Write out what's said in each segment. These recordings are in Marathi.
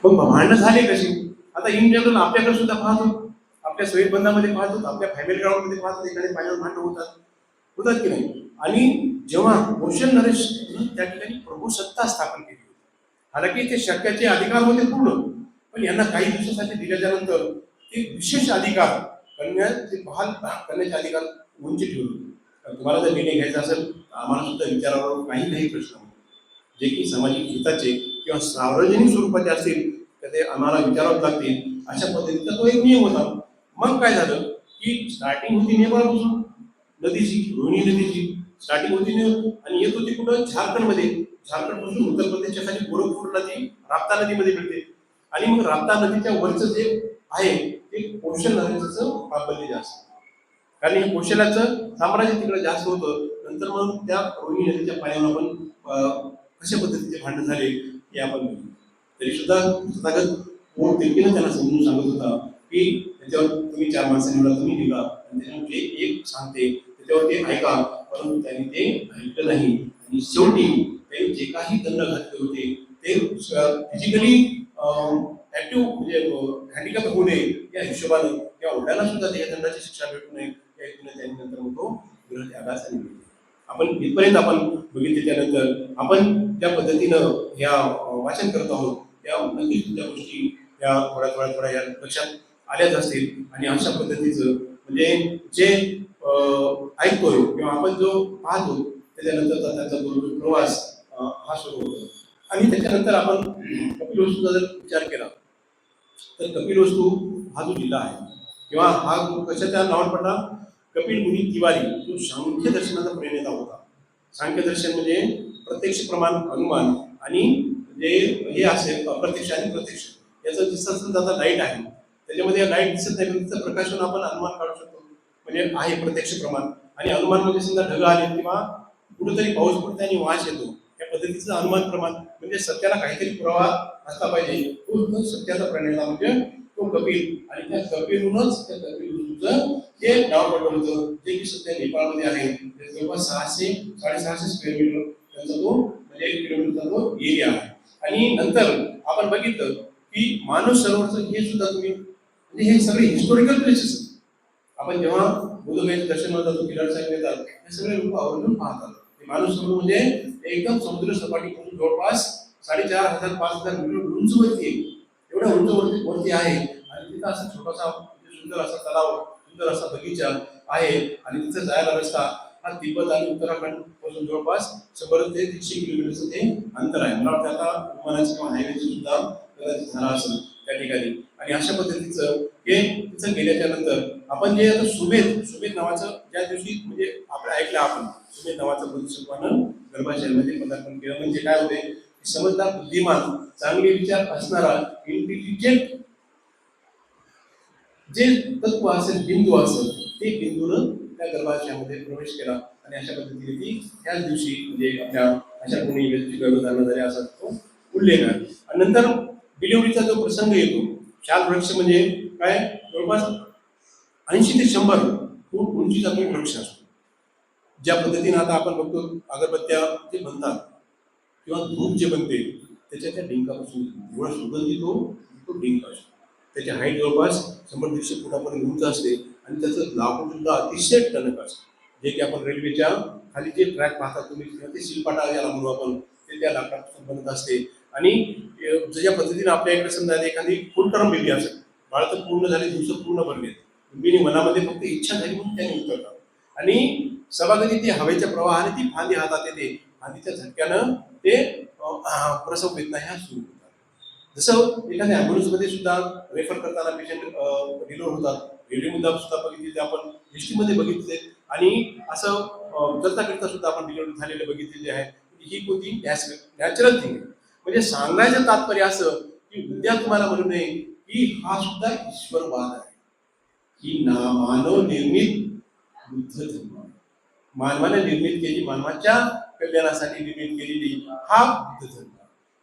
मग भांडणं झाले कशी? आता इन जनरल आपल्याकडे सुद्धा पाहतो, आपल्या सोयीबंधामध्ये पाहतो, आपल्या फॅमिली ग्राउंडमध्ये पाहतो, एखाद्या पाण्यावर भांडणं होतात की नाही? आणि जेव्हा कौशल नरेश त्या ठिकाणी प्रभुसत्ता स्थापन केली, हालाकी ते शक्याचे अधिकार होते पूर्ण, पण यांना काही दिवसासाठी दिल्याच्यानंतर ते विशेष अधिकार करण्याचे बहाल करण्याचे अधिकार वंचित ठेवले. तुम्हाला जर निर्णय घ्यायचा असेल आम्हाला सुद्धा विचारावर काही प्रश्न जे की सामाजिक हिताचे किंवा सार्वजनिक स्वरूपाचे असतील तर ते आम्हाला विचारावं लागतील, अशा पद्धतीचा तो एक नियम होता. मग काय झालं की स्टार्टिंग होती नेपाळपासून नदीची, रोहिणी नदीची स्टार्टिंग होती आणि येत होती कुठं झारखंडमध्ये. झारखंडपासून उत्तर प्रदेशच्या खाली गोरखपूर नदी राप्ता नदीमध्ये मिळते आणि मग राप्ता नदीच्या वरचं जे आहे ते कौशल नदीचं प्राबल्य जास्त, कारण हे कौशल्याचं साम्राज्य तिकडे जास्त होतं. नंतर मग त्या रोहिणी नदीच्या पाण्यावर आपण कशा पद्धतीचे भांडण झाले हे आपण तरी सुद्धा तथागत त्यांना समजून सांगत होता की त्याच्यावर तुम्ही 4 माणसं निवडा, तुम्ही निवडा आणि त्याच्यावर जे एक सांगते त्याच्यावर ते ऐका, परंतु त्यांनी ते ऐकलं नाही आणि शेवटी ते जे काही दंड घातले होते ते फिजिकली ऍक्टिव्ह म्हणजे हँडिकॅप होऊ नये या हिशोबाने त्या वडिलांना सुद्धा त्या दंडाची शिक्षा भेटू नये या हेतूने त्यांनी नंतर मग तो गृहत्यागास सांगितले. आपण इथपर्यंत आपण बघितले. त्यानंतर आपण ज्या पद्धतीनं या वाचन करत आहोत त्या नक्कीच त्या गोष्टी या थोड्या या लक्षात आल्याच असतील आणि अशा पद्धतीचं म्हणजे जे ऐकतोय किंवा आपण जो पाहतो त्याच्यानंतर त्याचा बरोबर प्रवास हा सुरू होतो. आणि त्याच्यानंतर आपण कपिलवस्तूचा जर विचार केला तर कपिलवस्तू हा जो जिल्हा आहे किंवा हा कशाच्या नावात पडला, कपिल मुनी तिवारी जो सांख्य दर्शनाचा प्रणेता होता. सांख्य दर्शन म्हणजे प्रत्यक्ष प्रमाण अनुमान आणि जे हे असेल अप्रत्यक्ष आणि प्रत्यक्ष याचं दिसत आता लाईट आहे त्याच्यामध्ये लाईट दिसत नाही पण तिचं प्रकाशन आपण अनुमान काढू शकतो म्हणजे आहे प्रत्यक्ष प्रमाण. आणि अनुमान म्हणजे समजा ढग आले किंवा कुठेतरी पाऊस पडतो आणि वास येतो या पद्धतीचं अनुमान प्रमाण म्हणजे सत्याला काहीतरी पुरावा असला पाहिजे तो सत्याचा प्रणेता म्हणजे तो कपिल. आणि त्या कपिलहूनच त्या कपिलवस्तूचं हे नाव पडलं होतं जे की सध्या नेपाळमध्ये आहे. जवळपास 600-650 स्क्वेअर मीटर त्यांचा तो म्हणजे 1 किलोमीटरचा तो एरिया आहे. आणि नंतर आपण बघितलं की मानस सरोवरचं हे सुद्धा तुम्ही म्हणजे हे सगळे हिस्टॉरिकल प्लेसेस आपण जेव्हा बुद्धगयाच्या दर्शनाला जातो किराड साहेब येतात हे सगळे लोक आवर्जून पाहतात. मानस सरोवर म्हणजे एकदम समुद्र सपाटीपासून जवळपास 4500-5000 मीटर उंचवरती आहे. एवढ्या उंचवरती आहे आणि तिथं असं छोटासा सुंदर असा तलाव, सुंदर असा बगीचा आहे आणि तिथं जायला रस्ता हा तिब्बत आणि उत्तराखंड पासून जवळपास 100 ते 150 किलोमीटरचं ते अंतर आहे. मला वाटतं आता विमानाचं किंवा हायवेचं सुद्धा झाला असेल त्या ठिकाणी. आणि अशा पद्धतीचं हे तिथं गेल्याच्या नंतर आपण जे आता सुमेध नावाचं ज्या दिवशी म्हणजे आपण ऐकलं आपण सुमेध नावाचं बोधिसत्वानं गर्भाशयामध्ये पदार्पण केलं म्हणजे काय होते समजदार बुद्धिमान चांगले विचार असणारा इंटेलिजंट जे तत्व असेल बिंदू असेल ते बिंदूनं त्या गर्भाशयामध्ये प्रवेश केला आणि अशा पद्धतीने ती त्याच दिवशी म्हणजे आपल्या अशा कोणी गर्भधारणा झाली असा तो उल्लेख आहे. आणि नंतर डिलिव्हरीचा जो प्रसंग येतो शाल वृक्ष म्हणजे काय जवळपास 80 ते 100 फूट उंचीचा तो वृक्ष असतो. ज्या पद्धतीने आता आपण बघतो अगरबत्त्या जे बनतात किंवा धूप जे बनते त्याच्या त्या डिंकापासून एवढा सुगंधी तो डिंक असतो. त्याची हाईट जवळपास 100-150 फुटापर्यंत उंच असते आणि त्याचं लाकूड सुद्धा अतिशय टणक असतं. जे की आपण रेल्वेच्या खाली जे ट्रॅक पाहतात तुम्ही ते शिलपाटा याला म्हणू आपण ते त्या लाकडापासून बनत असते. आणि ज्या पद्धतीने आपल्या इकडे समजा एखादी फुल टर्म बेबी असेल बाळ तर पूर्ण झाले दिवस पूर्ण भरले बेबीने मनामध्ये फक्त इच्छा झाली म्हणून त्याने उतरतात आणि सभागती ती हवेच्या प्रवाहाने ती फांदी हातात येते फांदीच्या झटक्यानं ते प्रसव वेदना ह्या सुरू होतात. जसं एखाद्या ॲम्ब्युलन्समध्ये सुद्धा रेफर करताना पेशंट डिलिव्हर होतात. रेल्वे मुद्दा सुद्धा बघितले आपण हिस्ट्रीमध्ये बघितले आणि असं करता करता सुद्धा आपण डिलिव्हरी झालेले बघितलेले आहे. ही कोणती नॅचरल थिंग आहे. म्हणजे सांगायचं तात्पर्य असं की उद्या तुम्हाला म्हणू नये की हा सुद्धा ईश्वरवाद आहे. ही मानव निर्मित बुद्ध धर्म मानवाने निर्मित केली मानवाच्या कल्याणासाठी निर्मित केलेली हा बुद्ध धर्म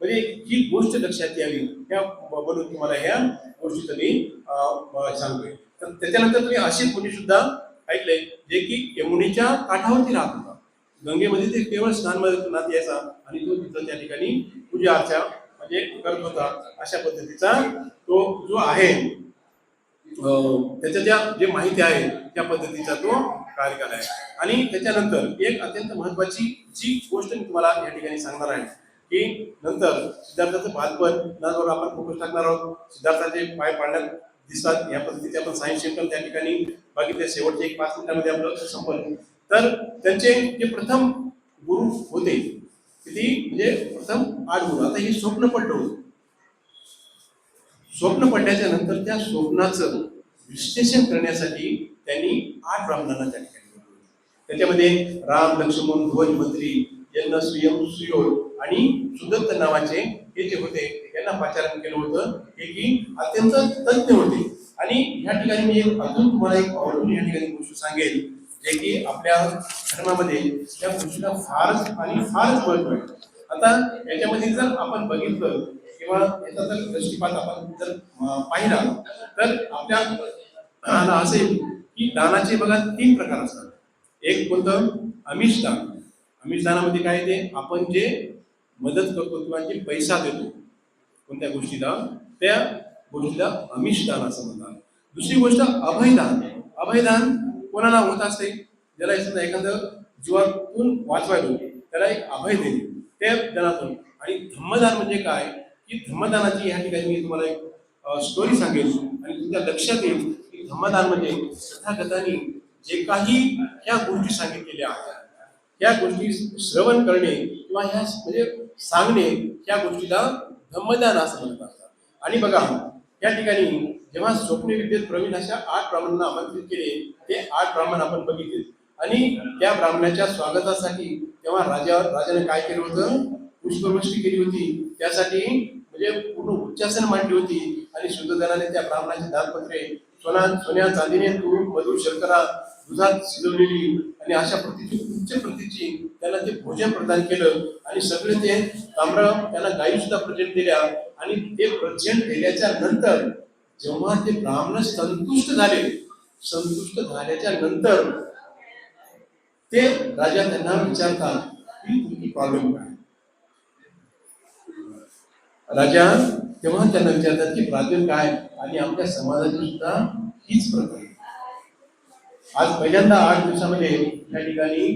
म्हणजे ही गोष्ट लक्षात यावी या म्हणून तुम्हाला ह्या गोष्टीचं मी सांगतोय. तर त्याच्यानंतर तुम्ही अशीच मुली सुद्धा ऐकलंय जे की यमुनेच्या काठावरती राहत होता. गंगेमध्ये ते केवळ स्नान यायचा आणि तो तिथं त्या ठिकाणी पूजा अर्चा एक करत होता अशा पद्धतीचा तो जो आहे त्याच्या ज्या जे माहिती आहे त्या पद्धतीचा तो कार्यकाल आहे. आणि त्याच्यानंतर एक अत्यंत महत्वाची जी गोष्ट मी तुम्हाला या ठिकाणी सांगणार आहे की नंतर सिद्धार्थाचं बालपण नावावर आपण फोकस टाकणार आहोत. सिद्धार्थाचे पाय पाडण्यात दिसतात या पद्धतीचे आपण सायन्स क्षेत्र त्या ठिकाणी बघितले. शेवटचे एक 5 मिनिटांमध्ये आपलं संपलं. तर त्यांचे जे प्रथम गुरु होते किती म्हणजे प्रथम 8 गुरु. आता हे स्वप्न पडलं होतं. स्वप्न पडल्याच्या नंतर त्या स्वप्नाचं विश्लेषण करण्यासाठी त्यांनी 8 ब्राह्मणांना त्या ठिकाणी बोलवलं. त्याच्यामध्ये राम, लक्ष्मण, ध्वज, मंत्री, यज्ञ, सुयम, सुयोध आणि सुदत्त नावाचे हे जे होते यांना पाचारण केलं होतं. हे की अत्यंत तज्ञ होते. आणि या ठिकाणी मी अजून तुम्हाला एक आवडून या ठिकाणी गोष्ट सांगेल जे की आपल्या धर्मामध्ये त्या गोष्टीला फारच आणि फारच महत्व आहे. आता याच्यामध्ये जर आपण बघितलं किंवा याचा जर दृष्टिपात आपण जर पाहिला तर आपल्याला असेल की दानाचे बघा 3 प्रकार असतात. एक कोणतं आमिष दान. आमिष दानामध्ये काय ते आपण जे मदत करतो किंवा जे पैसा देतो कोणत्या गोष्टीला त्या गोष्टीला आमिष दान असं म्हणतात. दुसरी गोष्ट अभयदान. अभयदान कोणाला होत असते ज्याला समजा एखादं जीवातून वाचवायला त्याला एक अभय देणे ते दानातून. आणि धम्मदान म्हणजे काय की धम्मदानाची या ठिकाणी मी तुम्हाला एक स्टोरी सांगेल आणि तुमच्या लक्षात येईल की धम्मदान म्हणजे तथागतांनी जे काही ह्या गोष्टी सांगितलेल्या आहेत या गोष्टी श्रवण करणे किंवा ह्या म्हणजे सांगणे या गोष्टीला धम्मदान असं म्हणत असतात. आणि बघा या ठिकाणी जेव्हा स्वप्न विद्येत प्रवीण अशा 8 ब्राह्मणांना आमंत्रित केले ते 8 ब्राह्मण आपण बघितले. आणि त्या ब्राह्मणाच्या स्वागतासाठी तेव्हा राजाने काय केलं होतं पुष्पवृष्टी केली होती. त्यासाठी म्हणजे पूर्ण उच्चासन मांडली होती. आणि शुद्धजनाने त्या ब्राह्मणाची दानपत्रे सोन्या चांदीने तूप मधुर शर्करा दुधात शिजवलेली आणि अशा प्रतीची उच्च प्रतीची त्यांना ते भोजन प्रदान केलं. आणि सगळे ते ताम्र त्यांना गायी सुद्धा प्रेझेंट दिल्या. आणि ते प्रेझेंट दिल्याच्या नंतर जेव्हा ते ब्राह्मण संतुष्ट झाल्याच्या नंतर ते राजा त्यांना विचारतात की तुमची प्रॉब्लेम काय. राजा तेव्हा त्यांना विचारतात की प्रॉब्लेम काय. आणि आपल्या समाजाची सुद्धा हीच प्रथा आहे. आज पहिल्यांदा 8 दिवसामध्ये या ठिकाणी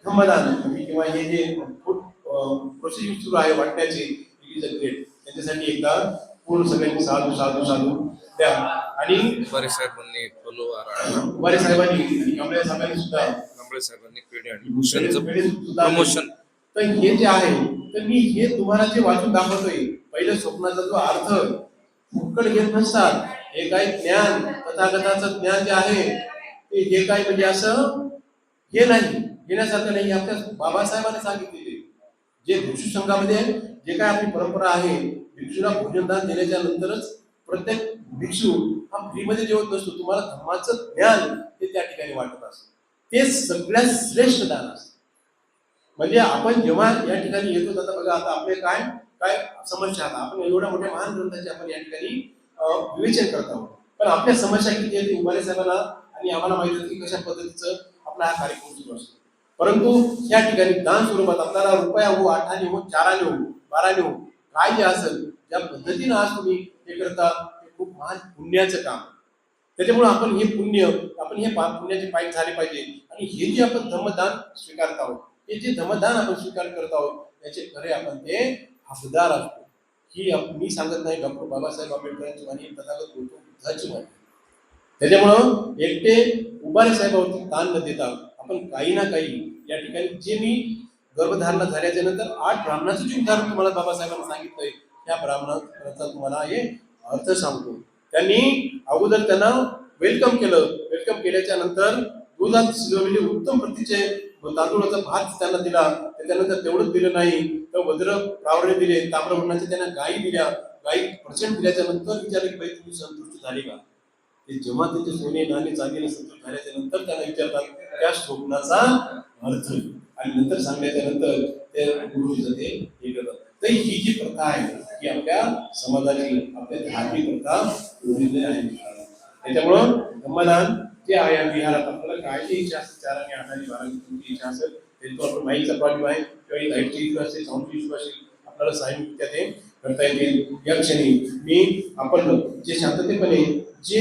धम्मदान किंवा हे जे प्रोसेसिंग सुरू आहे वाटण्याचे इट इज अ ग्रेट. त्याच्यासाठी एकदा पूर्ण सगळ्यांनी साधू साधू साधू द्या. आणि उबारे साहेबांनी उबारे साहेबांनी आणि कांबळे साहेबांनी सुद्धा पेढे आणि भूषणचं प्रमोशन. तर हे जे आहे तर मी हे तुम्हाला जे वाचून दाखवतोय पहिल्या स्वप्नाचा जो अर्थ फुकट घेत नसतात. हे काय ज्ञान तथागताचं ज्ञान जे आहे ते हे काय म्हणजे असं हे नाही घेण्यासारखं नाही. आपल्या बाबासाहेबांनी सांगितलेले जे भिक्षू संघामध्ये जे काय आपली परंपरा आहे भिक्षूला भोजनदान देण्याच्या नंतरच प्रत्येक भिक्षू हा फ्रीमध्ये जेवत नसतो. तुम्हाला धर्माचं ज्ञान ते त्या ठिकाणी वाटत असतं. ते सगळ्यात श्रेष्ठ दान असतं. म्हणजे आपण जेव्हा या ठिकाणी येतो आता बघा आता आपले काय काय समस्या आता आपण एवढ्या मोठ्या महान ग्रंथाचे आपण या ठिकाणी विवेचन करत आहोत. पण आपल्या समस्या किती आहेत उबारे साहेबांना आणि आम्हाला माहिती होतं की कशा पद्धतीचं आपला हा कार्यक्रम सुरू असतो. परंतु या ठिकाणी दान स्वरूपात आपल्याला रुपया हो 8 आणे हो 4 आणे हो 12 आणे हो काय जे असेल ज्या पद्धतीनं आज तुम्ही हे करता ते खूप महान पुण्याचं काम. त्याच्यामुळे आपण हे पुण्य आपण हे पुण्याचे पायी झाले पाहिजे. आणि हे जे आपण धम्मदान स्वीकारत आहोत हे जे धम्मदान आपण स्वीकार करत आहोत त्याचे खरे आपण ते हकदार असतो. ही मी सांगत नाही डॉक्टर बाबासाहेब आंबेडकरांची वाणी तथागत गौतम बुद्धाची वाणी. त्याच्यामुळं एकटे उबारे साहेबांवरती ताण न देता आपण काही ना काही या ठिकाणी जे मी गर्भधारणा झाल्याच्या नंतर 8 ब्राह्मणाचं जे उदाहरण तुम्हाला बाबासाहेबांनी सांगितलंय त्या ब्राह्मणाचा तुम्हाला हे अर्थ सांगतो. त्यांनी अगोदर त्यांना वेलकम केल्याच्या नंतर दुधात शिजवलेले उत्तम प्रतीचे तांदूळाचा भात त्यांना दिला. त्याच्यानंतर तेवढंच दिलं नाही तर वज्र प्रावरे दिले ताम्रवर्णाचे त्यांना गायी दिल्या. गायी पर्सेंट दिल्याच्या नंतर विचारले की बाई तुम्ही संतुष्ट झाले का. ते जेव्हा त्याचे सोने नाणे चांदीने संतुष्ट झाल्याच्या नंतर त्यांना विचारतात त्या स्वप्नाचा अर्थ आणि नंतर सांगण्याच्या नंतर ते गुरुजीचं ते हे करतात. तर ही जी प्रथा आहे ही आपल्या समाजाची आपल्या धार्मिक प्रथा आहे. त्याच्यामुळं धम्मदान जे आहे विहारात आपल्याला काय जे इच्छा असेल 4 आणि 8 आणि 12 तुमची इच्छा असेल ते तो आपण माईचा प्रॉब्लेम आहे किंवा लाईटची इश्यू असेल साऊंडची इश्यू असेल आपल्याला सायंटिक ते करता येतील या क्षणी मी आपण जे शांततेपणे जे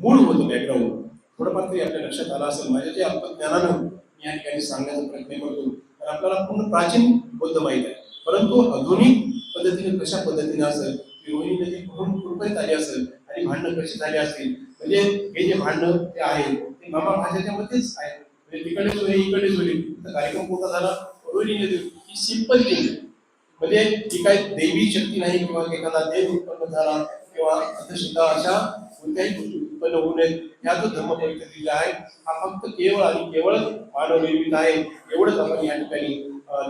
मूळ होतं बॅकग्राऊंड थोडंफार तरी आपल्या लक्षात आलं असेल. माझ्या जे अल्पज्ञानानं मी या ठिकाणी सांगण्याचा प्रयत्न करतो. तर आपल्याला पूर्ण प्राचीन बौद्ध माहीत आहे, परंतु आधुनिक पद्धतीने कशा पद्धतीने असेल, रोहिणी नदी कुठून कुठपर्यंत आली असेल आणि भांडणं कशी झाली असतील, म्हणजे हे जे भांडणं ते आहे ते मामा भाषेच्यामध्येच आहे. म्हणजे तिकडे जोडी इकडे जोडी, तर कार्यक्रम कोणता झाला रोहिणी नदी ही सिंपल केली. म्हणजे ती काही देवी शक्ती नाही किंवा एखादा देव उत्पन्न झाला किंवा अंधश्रद्धा अशा कोणत्याही गोष्टी उत्पन्न होऊ नयेत. ह्या जो धर्म पवित्र दिला आहे हा फक्त केवळ आणि केवळ मानव निर्मित आहे. एवढंच आपण या ठिकाणी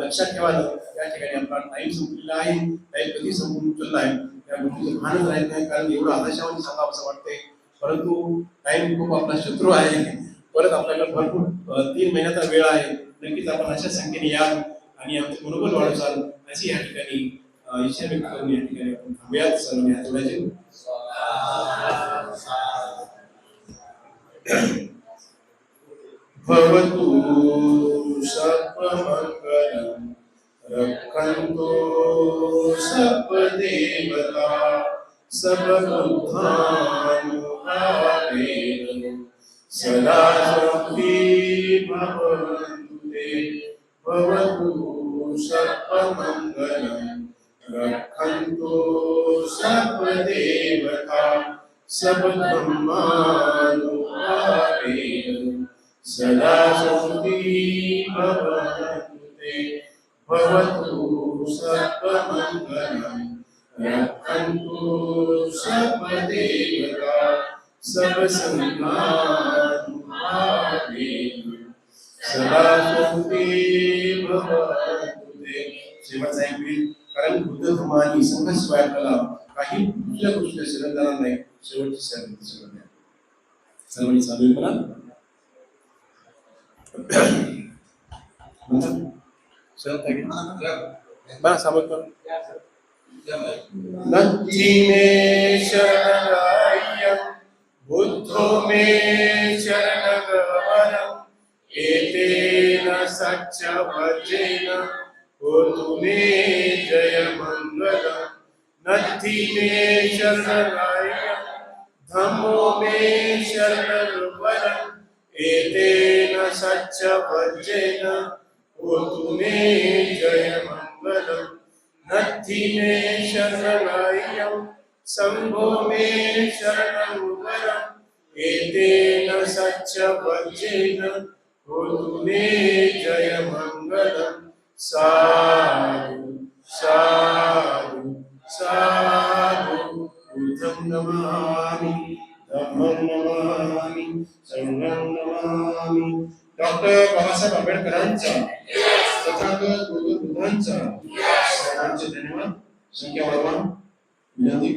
लक्षात ठेवायला. या ठिकाणी आपला टाइम संपलेला आहे. टाइम कधी संपून उचलला आहे त्या गोष्टीचं भानच राहत नाही, कारण एवढं आदर्शावर सांगावं असं वाटतंय. परंतु टाइम खूप आपला शत्रू आहे. परत आपल्याला भरपूर 3 महिन्याचा वेळ आहे. नक्कीच आपण अशा संख्येने या आणि आमचं मनोबल वाढवसाल अशी या ठिकाणी इच्छा व्यक्त करून या ठिकाणी आपण थांबूयात. सर्वांनी हात जोडायचे. भवतु सर्वमङ्गलं रक्षन्तु सर्वदेवता सर्वबुद्धानुभावेन सदा शक्ति भवन्तु ते. भवतु सर्वमङ्गलं रक्षन्तु सर्वदेवता सर्वधर्मानुभावेन सदा शक्ति भवन्तु ते. भवतु सर्वमङ्गलं रक्षन्तु सर्वदेवता सर्वसंघानुभावेन सदा शक्ति भवन्तु ते. शेवटचा एक वेळ, कारण बुद्ध धर्म आणि संघाशिवाय आपल्याला काही दुसऱ्या गोष्टी शरण जाणार नाही. शेवटची शरण सर्वांनी चालू म्हणा. बरं सामोर नत्थि मे शरणराय्यं बुद्धो मे शरणगमनं एतेन सच्चवचेन होतु मे जयमङ्गलं. नत्थि मे शरणराय्यं धम्मो मे शरणगमनं एतेन सच्चवचेन होतु मे जयमङ्गलं. नत्थि मे शरणराय्यं संघो मे शरणगमनं एतेन सच्चवचेन होतु मे जयमङ्गलं. साधु साधु साधु. बुद्धं नमामि धम्मं नमामि संघं नमामि. डॉक्टर बाबासाहेब आंबेडकरांचा तथागत बुद्धांचा सर्वांचे धन्यवाद. संख्या वाढवा विनंती.